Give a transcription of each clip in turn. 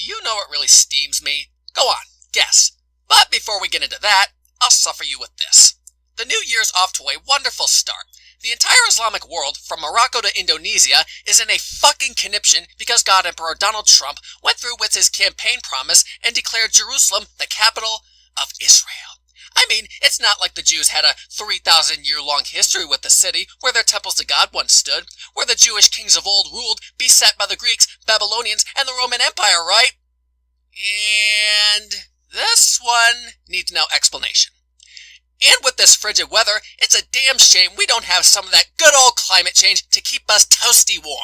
you know what really steams me? Go on, guess. But before we get into that, I'll suffer you with this. The new year's off to a wonderful start. The entire Islamic world, from Morocco to Indonesia, is in a fucking conniption because God Emperor Donald Trump went through with his campaign promise and declared Jerusalem the capital of Israel. I mean, it's not like the Jews had a 3,000-year-long history with the city, where their temples to God once stood, where the Jewish kings of old ruled, beset by the Greeks, Babylonians, and the Roman Empire, right? And this one needs no explanation. And with this frigid weather, it's a damn shame we don't have some of that good old climate change to keep us toasty warm.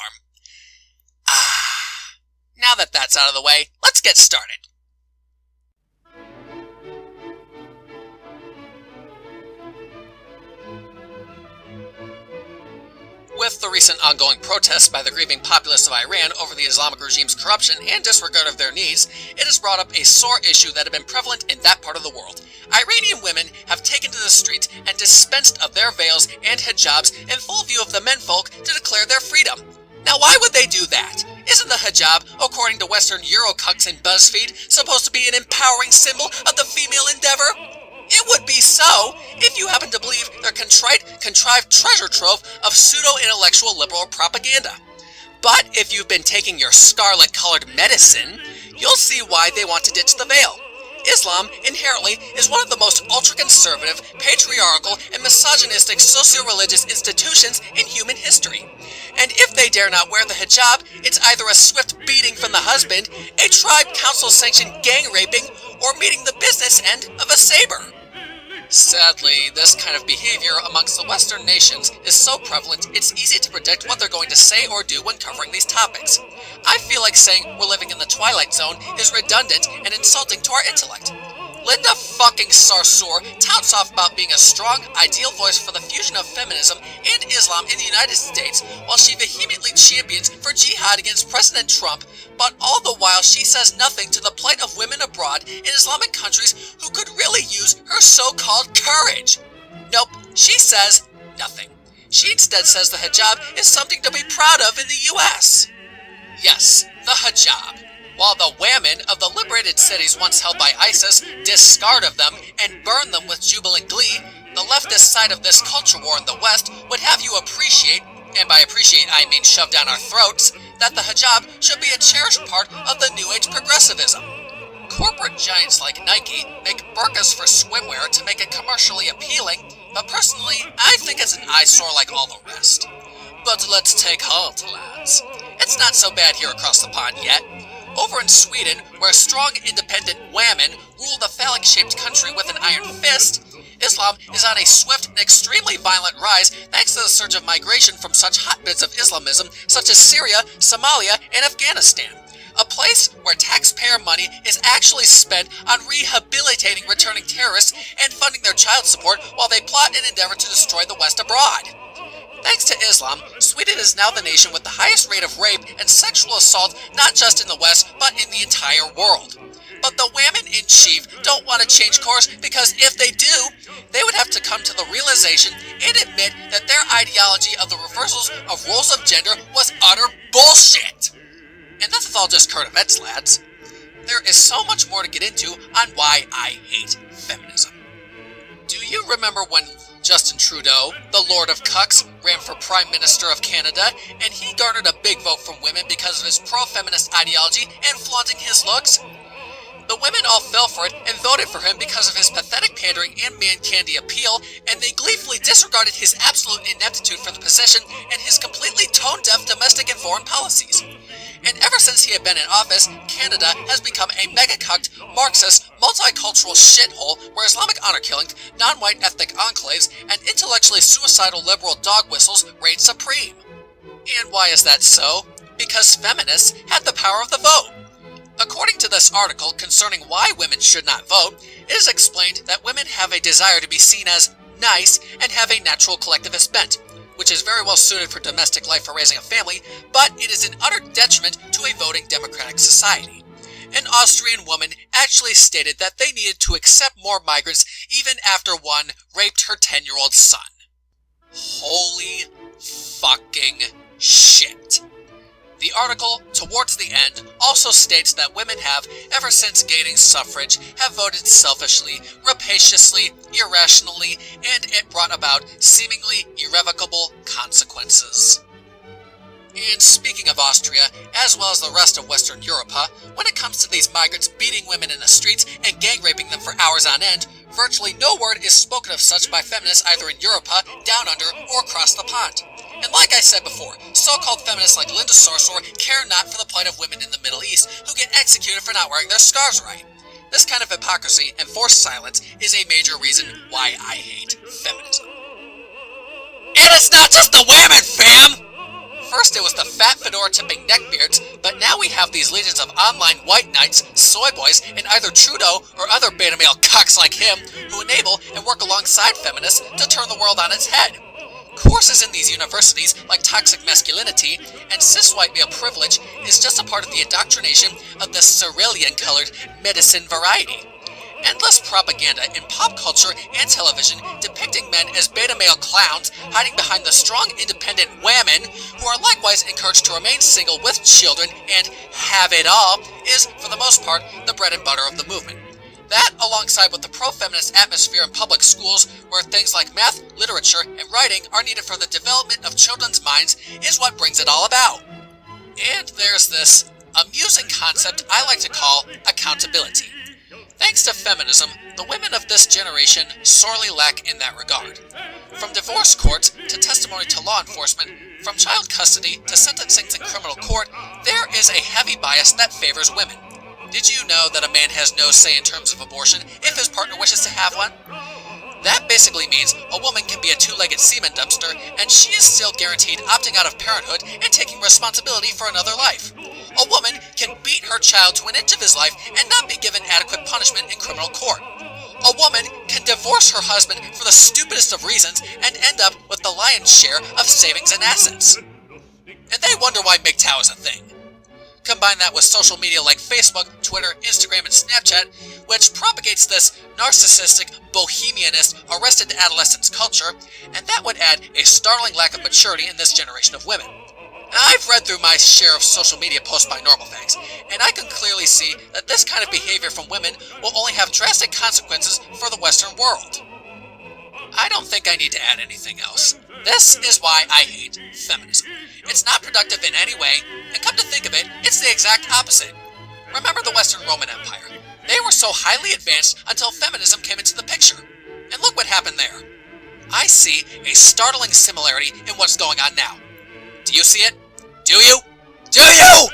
Now that that's out of the way, let's get started. With the recent ongoing protests by the grieving populace of Iran over the Islamic regime's corruption and disregard of their needs, it has brought up a sore issue that had been prevalent in that part of the world. Iranian women have taken to the streets and dispensed of their veils and hijabs in full view of the menfolk to declare their freedom. Now why would they do that? Isn't the hijab, according to Western Eurocucks and BuzzFeed, supposed to be an empowering symbol of the female endeavor? It would be so, if you happen to believe their contrived treasure trove of pseudo-intellectual liberal propaganda. But if you've been taking your scarlet-colored medicine, you'll see why they want to ditch the veil. Islam, inherently, is one of the most ultra-conservative, patriarchal, and misogynistic socio-religious institutions in human history. And if they dare not wear the hijab, it's either a swift beating from the husband, a tribe council-sanctioned gang raping, or meeting the business end of a saber. Sadly, this kind of behavior amongst the Western nations is so prevalent it's easy to predict what they're going to say or do when covering these topics. I feel like saying we're living in the Twilight Zone is redundant and insulting to our intellect. Linda fucking Sarsour touts off about being a strong, ideal voice for the fusion of feminism and Islam in the United States, while she vehemently champions for jihad against President Trump, but all the while she says nothing to the plight of women abroad in Islamic countries who could really use her so-called courage. Nope, she says nothing. She instead says the hijab is something to be proud of in the US. Yes, the hijab. While the women of the liberated cities once held by ISIS discard of them and burn them with jubilant glee, the leftist side of this culture war in the West would have you appreciate, and by appreciate I mean shove down our throats, that the hijab should be a cherished part of the New Age progressivism. Corporate giants like Nike make burqas for swimwear to make it commercially appealing, but personally, I think it's an eyesore like all the rest. But let's take heart, lads. It's not so bad here across the pond yet. Over in Sweden, where strong, independent women rule the phallic-shaped country with an iron fist, Islam is on a swift and extremely violent rise thanks to the surge of migration from such hotbeds of Islamism such as Syria, Somalia, and Afghanistan. A place where taxpayer money is actually spent on rehabilitating returning terrorists and funding their child support while they plot and endeavor to destroy the West abroad. Thanks to Islam, Sweden is now the nation with the highest rate of rape and sexual assault not just in the West, but in the entire world. But the women-in-chief don't want to change course because if they do, they would have to come to the realization and admit that their ideology of the reversals of roles of gender was utter bullshit. And this is all just current events, lads. There is so much more to get into on why I hate feminism. Do you remember when Justin Trudeau, the Lord of Cucks, ran for Prime Minister of Canada, and he garnered a big vote from women because of his pro-feminist ideology and flaunting his looks? The women all fell for it and voted for him because of his pathetic pandering and man-candy appeal, and they gleefully disregarded his absolute ineptitude for the position and his completely tone-deaf domestic and foreign policies. And ever since he had been in office, Canada has become a mega-cucked, Marxist, multicultural shithole where Islamic honor-killings, non-white ethnic enclaves, and intellectually suicidal liberal dog whistles reign supreme. And why is that so? Because feminists had the power of the vote. According to this article concerning why women should not vote, it is explained that women have a desire to be seen as nice and have a natural collectivist bent, which is very well suited for domestic life or raising a family, but it is an utter detriment to a voting democratic society. An Austrian woman actually stated that they needed to accept more migrants even after one raped her 10-year-old son. Holy fucking shit. The article, towards the end, also states that women have, ever since gaining suffrage, have voted selfishly, rapaciously, irrationally, and it brought about seemingly irrevocable consequences. And speaking of Austria, as well as the rest of Western Europe, when it comes to these migrants beating women in the streets and gang raping them for hours on end, virtually no word is spoken of such by feminists either in Europe, down under, or across the pond. And like I said before, so-called feminists like Linda Sarsour care not for the plight of women in the Middle East who get executed for not wearing their scarves right. This kind of hypocrisy and forced silence is a major reason why I hate feminism. And it's not just the women, fam! First it was the fat fedora-tipping neckbeards, but now we have these legions of online white knights, soy boys, and either Trudeau or other beta male cocks like him who enable and work alongside feminists to turn the world on its head. Courses in these universities, like toxic masculinity and cis-white male privilege, is just a part of the indoctrination of the cerulean-colored medicine variety. Endless propaganda in pop culture and television depicting men as beta male clowns hiding behind the strong independent women who are likewise encouraged to remain single with children and have it all is, for the most part, the bread and butter of the movement. That, alongside with the pro-feminist atmosphere in public schools, where things like math, literature, and writing are needed for the development of children's minds, is what brings it all about. And there's this amusing concept I like to call accountability. Thanks to feminism, the women of this generation sorely lack in that regard. From divorce courts to testimony to law enforcement, from child custody to sentencing in criminal court, there is a heavy bias that favors women. Did you know that a man has no say in terms of abortion if his partner wishes to have one? That basically means a woman can be a two-legged semen dumpster, and she is still guaranteed opting out of parenthood and taking responsibility for another life. A woman can beat her child to an inch of his life and not be given adequate punishment in criminal court. A woman can divorce her husband for the stupidest of reasons and end up with the lion's share of savings and assets. And they wonder why MGTOW is a thing. Combine that with social media like Facebook, Twitter, Instagram, and Snapchat, which propagates this narcissistic, bohemianist, arrested adolescence culture, and that would add a startling lack of maturity in this generation of women. Now, I've read through my share of social media posts by normal fags, and I can clearly see that this kind of behavior from women will only have drastic consequences for the Western world. I don't think I need to add anything else. This is why I hate feminism. It's not productive in any way, and come to think of it, it's the exact opposite. Remember the Western Roman Empire? They were so highly advanced until feminism came into the picture. And look what happened there. I see a startling similarity in what's going on now. Do you see it? Do you? Do you?